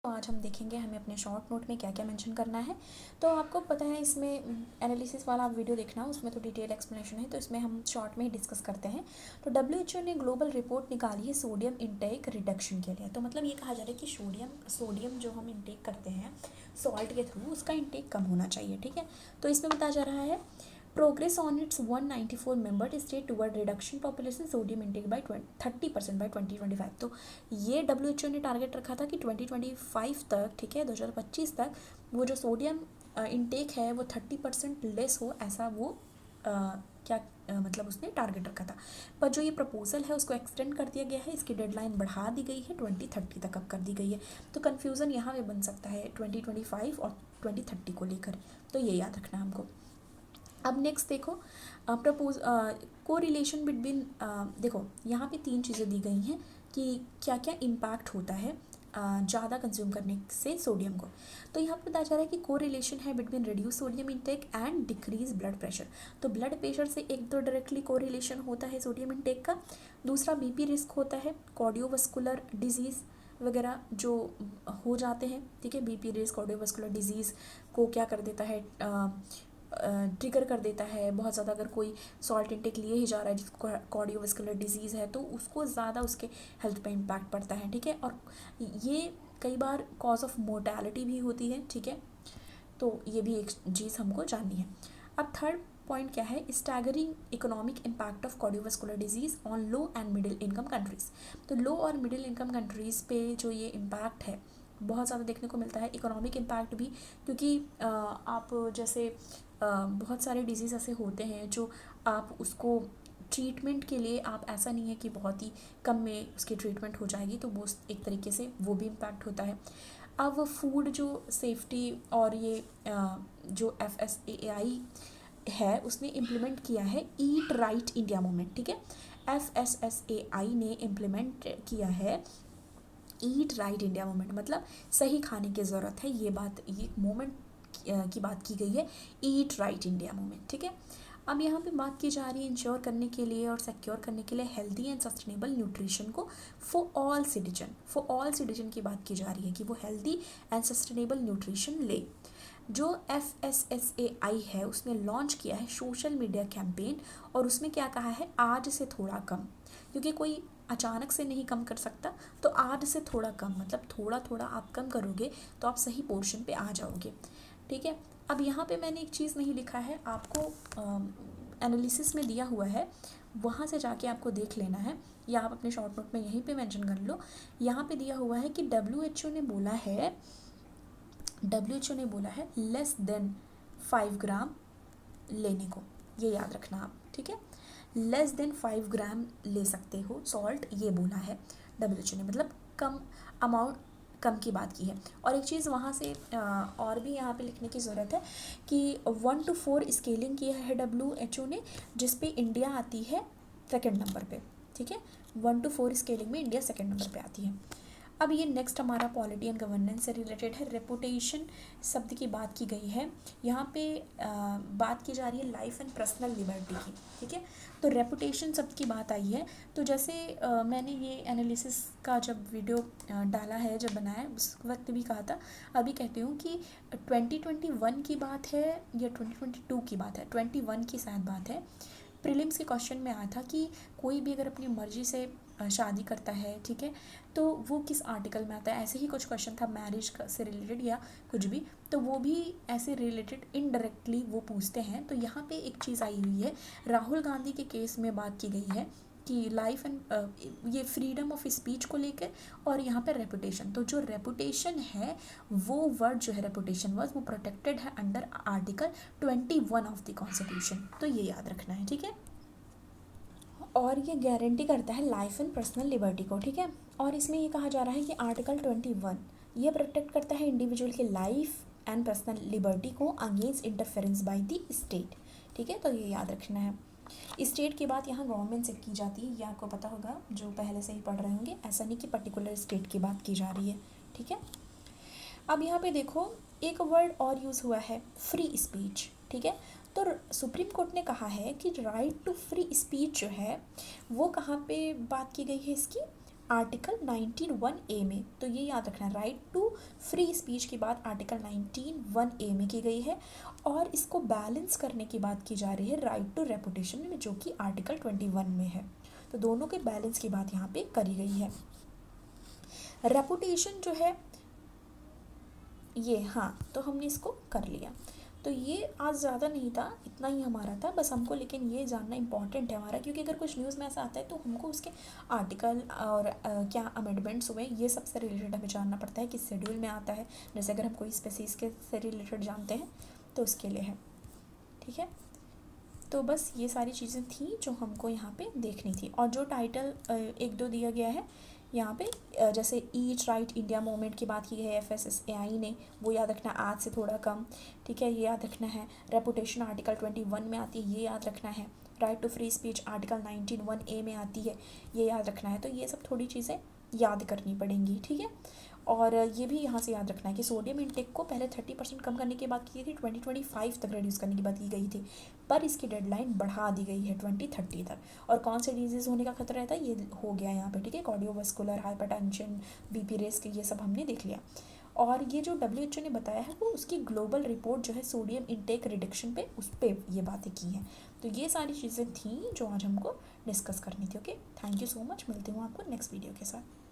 तो आज हम देखेंगे हमें अपने शॉर्ट नोट में क्या क्या मेंशन करना है। तो आपको पता है इसमें एनालिसिस वाला आप वीडियो देखना, उसमें तो डिटेल एक्सप्लेनेशन है, तो इसमें हम शॉर्ट में ही डिस्कस करते हैं। तो डब्ल्यूएचओ ने ग्लोबल रिपोर्ट निकाली है सोडियम इंटेक रिडक्शन के लिए। तो मतलब ये कहा जा रहा है कि सोडियम जो हम इंटेक करते हैं सॉल्ट के थ्रू, उसका इंटेक कम होना चाहिए। ठीक है, तो इसमें बताया जा रहा है progress on it's 194 member state toward reduction population sodium intake by 30% by 2025। तो ये डब्ल्यूएचओ ने टारगेट रखा था कि 2025 तक, ठीक है, 2025 तक वो जो सोडियम इंटेक है वो 30% लेस हो, ऐसा वो क्या मतलब उसने टारगेट रखा था। पर जो ये प्रपोजल है उसको एक्सटेंड कर दिया गया है, इसकी डेडलाइन बढ़ा दी गई है, 2030 तक अब कर दी गई है। तो कन्फ्यूज़न यहाँ पे बन सकता है 2025 और 2030 को लेकर, तो ये याद रखना हमको। अब नेक्स्ट देखो प्रपोज को रिलेशन बिटवीन, देखो यहाँ पे 3 चीज़ें दी गई हैं कि क्या क्या इम्पैक्ट होता है ज़्यादा कंज्यूम करने से सोडियम को। तो यहाँ पर बताया जा रहा है कि को रिलेशन है between reduce sodium intake and decrease blood pressure. तो ब्लड प्रेशर से एक तो डायरेक्टली को रिलेशन होता है सोडियम इंटेक का, दूसरा बीपी रिस्क होता है, कार्डियोवास्कुलर डिजीज़ वगैरह जो हो जाते हैं। ठीक है, बीपी रिस्क कार्डियोवास्कुलर डिजीज़ को क्या कर देता है, ट्रिगर कर देता है बहुत ज़्यादा। अगर कोई सॉल्ट इंटेक लिए ही जा रहा है जिसको कार्डियोवास्कुलर डिजीज़ है, तो उसको ज़्यादा उसके हेल्थ पे इम्पैक्ट पड़ता है। ठीक है, और ये कई बार कॉज ऑफ मोर्टेलिटी भी होती है। ठीक है, तो ये भी एक चीज़ हमको जाननी है। अब थर्ड पॉइंट क्या है, staggering economic impact of cardiovascular disease on low and middle income countries. तो लो और मिडिल इनकम कंट्रीज़ पे जो ये इम्पैक्ट है बहुत ज़्यादा देखने को मिलता है, इकोनॉमिक इम्पैक्ट भी, क्योंकि आप जैसे बहुत सारे डिजीज़ ऐसे होते हैं जो आप उसको ट्रीटमेंट के लिए, आप ऐसा नहीं है कि बहुत ही कम में उसकी ट्रीटमेंट हो जाएगी, तो वो एक तरीके से वो भी इम्पैक्ट होता है। अब फूड जो सेफ्टी और ये जो FSSAI है उसने इम्प्लीमेंट किया है ईट राइट इंडिया मूवमेंट। ठीक है, FSSAI ने इम्प्लीमेंट किया है ईट राइट इंडिया मूवमेंट, मतलब सही खाने की ज़रूरत है, ये मूवमेंट की बात की गई है, ईट राइट इंडिया मूवमेंट। ठीक है, अब यहाँ पे बात की जा रही है इंश्योर करने के लिए और सिक्योर करने के लिए हेल्दी एंड सस्टेनेबल न्यूट्रिशन को फॉर ऑल सिटीजन की बात की जा रही है कि वो हेल्दी एंड सस्टेनेबल न्यूट्रिशन ले। जो FSSAI है उसने लॉन्च किया है सोशल मीडिया कैंपेन, और उसमें क्या कहा है, आज से थोड़ा कम, क्योंकि कोई अचानक से नहीं कम कर सकता, तो आज से थोड़ा कम मतलब थोड़ा थोड़ा आप कम करोगे तो आप सही पोर्शन पे आ जाओगे। ठीक है, अब यहाँ पे मैंने एक चीज़ नहीं लिखा है, आपको एनालिसिस में दिया हुआ है, वहाँ से जाके आपको देख लेना है, या आप अपने शॉर्ट नोट में यहीं पे मेंशन कर लो। यहाँ पे दिया हुआ है कि WHO ने बोला है लेस देन 5 ग्राम लेने को, ये याद रखना आप। ठीक है, लेस देन 5 ग्राम ले सकते हो सॉल्ट, ये बोला है WHO ने, मतलब कम अमाउंट, कम की बात की है। और एक चीज़ वहाँ से और भी यहाँ पे लिखने की ज़रूरत है कि 1 to 4 स्केलिंग की है WHO ने, जिस पे इंडिया आती है सेकेंड नंबर पे। ठीक है, 1 to 4 स्केलिंग में इंडिया सेकेंड नंबर पे आती है। अब ये नेक्स्ट हमारा पॉलिटी एंड गवर्नेंस से रिलेटेड है। रेपुटेशन शब्द की बात की गई है, यहाँ पे बात की जा रही है लाइफ एंड पर्सनल लिबर्टी की। ठीक है, तो रेपुटेशन शब्द की बात आई है, तो जैसे मैंने ये एनालिसिस का जब वीडियो डाला है, जब बनाया, उस वक्त भी कहा था, अभी कहती हूँ कि 2021 की बात है या 2022 की बात है, 21 की शायद बात है। प्रीलिम्स के क्वेश्चन में आया था कि कोई भी अगर अपनी मर्जी से शादी करता है, ठीक है, तो वो किस आर्टिकल में आता है, ऐसे ही कुछ क्वेश्चन था मैरिज से रिलेटेड या कुछ भी, तो वो भी ऐसे रिलेटेड इनडायरेक्टली वो पूछते हैं। तो यहाँ पे एक चीज़ आई हुई है, राहुल गांधी के केस में बात की गई है कि लाइफ एंड ये फ्रीडम ऑफ स्पीच को लेकर, और यहाँ पे रेपुटेशन, तो जो रेपुटेशन है वो वर्ड जो है रेपुटेशन वर्ड वो प्रोटेक्टेड है under article 21 of the constitution, तो ये याद रखना है। ठीक है, और ये गारंटी करता है लाइफ एंड पर्सनल लिबर्टी को। ठीक है, और इसमें ये कहा जा रहा है कि आर्टिकल 21 ये प्रोटेक्ट करता है इंडिविजुअल के लाइफ एंड पर्सनल लिबर्टी को against interference by the state. ठीक है, तो ये याद रखना है। स्टेट की बात यहाँ गवर्नमेंट से की जाती है, ये आपको पता होगा जो पहले से ही पढ़ रहे होंगे, ऐसा नहीं कि पर्टिकुलर स्टेट की बात की जा रही है। ठीक है, अब यहाँ पे देखो एक वर्ड और यूज़ हुआ है, फ्री स्पीच। ठीक है, तो सुप्रीम कोर्ट ने कहा है कि राइट टू फ्री स्पीच जो है वो कहाँ पे बात की गई है इसकी, आर्टिकल 19(1)(a) में, तो ये याद रखना, राइट टू फ्री स्पीच की बात आर्टिकल 19(1)(a) में की गई है, और इसको बैलेंस करने की बात की जा रही है राइट टू रेपुटेशन में, जो कि आर्टिकल 21 में है। तो दोनों के बैलेंस की बात यहाँ पे करी गई है। रेपुटेशन जो है ये, हाँ, तो हमने इसको कर लिया। तो ये आज ज़्यादा नहीं था, इतना ही हमारा था बस हमको, लेकिन ये जानना इंपॉर्टेंट है हमारा, क्योंकि अगर कुछ न्यूज़ में ऐसा आता है तो हमको उसके आर्टिकल और क्या अमेंडमेंट्स हुए ये सब से रिलेटेड हमें जानना पड़ता है, किस शेड्यूल में आता है। जैसे अगर हम कोई स्पेसीज के से रिलेटेड जानते हैं तो उसके लिए है, ठीक है। तो बस ये सारी चीज़ें थी जो हमको यहाँ पे देखनी थी। और जो टाइटल 1-2 दिया गया है यहाँ पे, जैसे ईट राइट इंडिया मूवमेंट की बात की है FSSAI ने, वो याद रखना, आज से थोड़ा कम, ठीक है, ये याद रखना है। रेपुटेशन आर्टिकल 21 में आती है, ये याद रखना है। Right to free speech article 19(1)(a) में आती है, ये याद रखना है। तो ये सब थोड़ी चीज़ें याद करनी पड़ेंगी, ठीक है। और ये भी यहाँ से याद रखना है कि सोडियम इंटेक को पहले 30% कम करने की बात की थी, 2025 तक रिड्यूस करने की बात की गई थी, पर इसकी डेडलाइन बढ़ा दी गई है 2030 तक। और कौन से डिजीज़ होने का खतरा रहता है ये हो गया यहाँ पे, ठीक है, कार्डियोवास्कुलर, हाइपरटेंशन, BP रिस्क, ये सब हमने देख लिया। और ये जो WHO ने बताया है वो उसकी ग्लोबल रिपोर्ट जो है सोडियम इंटेक रिडक्शन पे, उस पर ये बातें की हैं। तो ये सारी चीज़ें थी जो आज हमको डिस्कस करनी थी। Okay, thank you so much, मिलती हूँ आपको नेक्स्ट वीडियो के साथ।